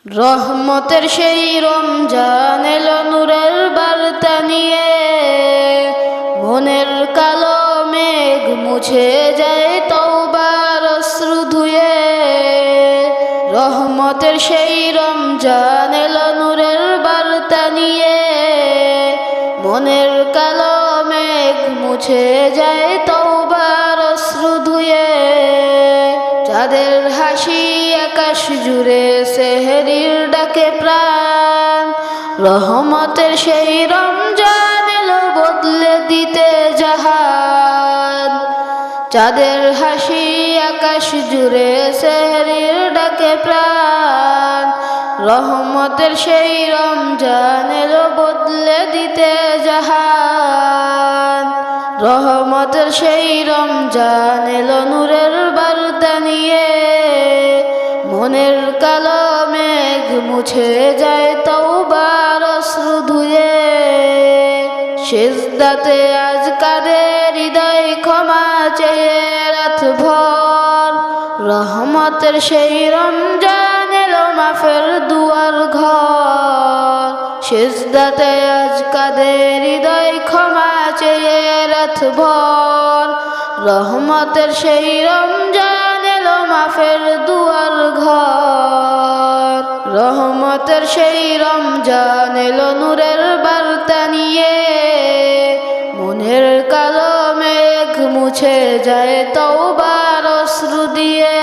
রহমতের সেই রমজান এলো নূরের বার্তা নিয়ে, মনের কালো মেঘ মুছে যায় তওবার অশ্রু ধুয়ে। রহমতের সেই রমজান এলো নূরের বার্তা নিয়ে, মনের কালো মেঘ মুছে যায় তওবার অশ্রু ধুয়ে। যাদের হাসি আকাশ জুড়ে সেহরির ডাকে প্রাণ, রহমতের সেই রমজান এলো বদলে দিতে জাহান। যাদের হাসি আকাশ জুড়ে সেহরির ডাকে প্রাণ, রহমতের সেই রমজান এলো বদলে দিতে জাহান। রহমতের সেই রমজান এলো নূরের বার্তা নিয়ে, মনের কালো মেঘ মুছে যায় তওবার অশ্রু ধুয়ে। সিজদাতে আজ কাদের হৃদয় ক্ষমা চেয়ে রাত ভর, রহমতের সেই রমজান এলো মাফের দুয়ার ঘর। সিজদাতে আজ কাদের হৃদয় ক্ষমা চেয়ে রাত ভর, রহমতের সেই রমজান এলো মাফের দুয়ার ঘর। রহমতের সেই রমজান এলো নূরের বার্তা নিয়ে, মনের কালো মেঘ মুছে যায় তওবার অশ্রু দিয়ে।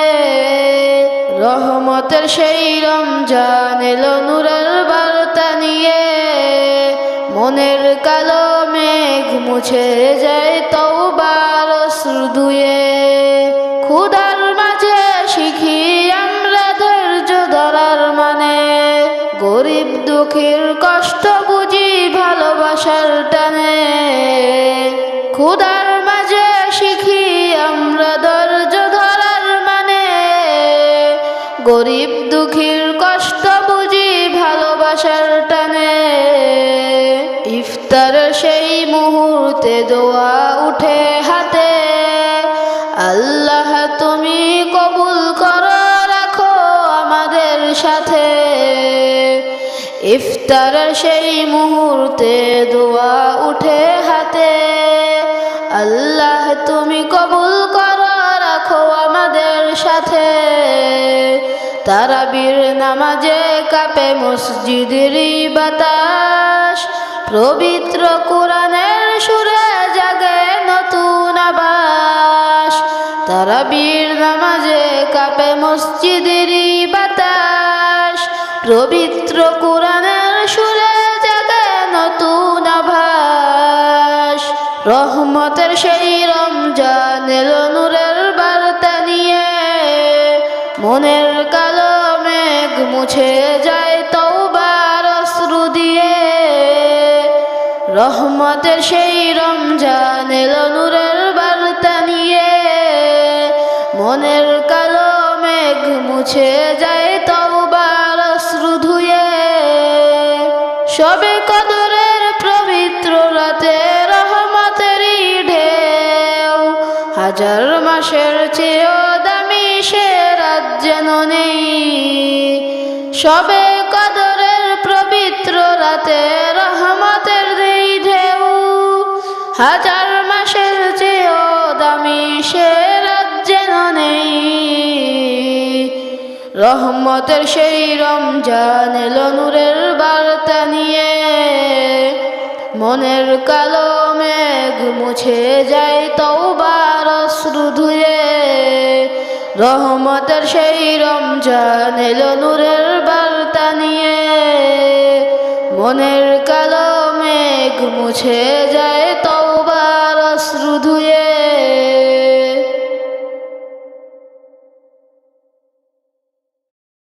রহমতের সেই রমজান এলো নূরের বার্তা নিয়ে, মনের কালো মেঘ মুছে যায় তওবার অশ্রু ধুয়ে। ক্ষুধার মাঝে শিখি আমরা ধৈর্য ধরার মানে, গরিব দুঃখীর কষ্ট বুঝি ভালোবাসার টানে। ক্ষুধার মাঝে শিখি আমরা ধৈর্য ধরার মানে, গরিব দুঃখীর কষ্ট বুঝি ভালোবাসার টানে। ইফতারের সেই মুহূর্তে দোয়া উঠে হাতে, আল্লাহ তুমি কবুল করো রাখো আমাদের সাথে। ইফতারের সেই মুহূর্তে দোয়া উঠে হাতে, আল্লাহ তুমি কবুল করো রাখো আমাদের সাথে। তারাবির নামাজে কাঁপে মসজিদের বাতাস, পবিত্র কোরআনের সুরে জাগে নতুন আবাস। তারাবির নামাজে কাঁপে মসজিদের বাতাস, পবিত্র কোরআনের সুরে জাগে নতুন আবাস। রহমতের সেই রমজান এলো নূরের বার্তা নিয়ে, মনের কালো মেঘ মুছে যায় তওবার অশ্রু দিয়ে। রহমতের সেই রমজান এলো নূরের বার্তা নিয়ে, মনের কালো মেঘ মুছে যায় তওবার অশ্রু ধুয়ে। সবে কদরের পবিত্র রাতে রহমতেরই ঢেউ, হাজার মাসের চেয়েও দামি সে রাত যেন নেই। সবে কদরের পবিত্র রাতে রহমতের ঢেউ, হাজার মাসের চেয়েও দামি সে রাত যেন নেই। রহমতের সেই রমজান এলো নূরের বার্তা নিয়ে, মনের কালো মেঘ মুছে যায় তওবার অশ্রু ধুয়ে। রহমতের সেই রমজান এলো নূরের বার্তা নিয়ে, মনের কালো মেঘ মুছে যায়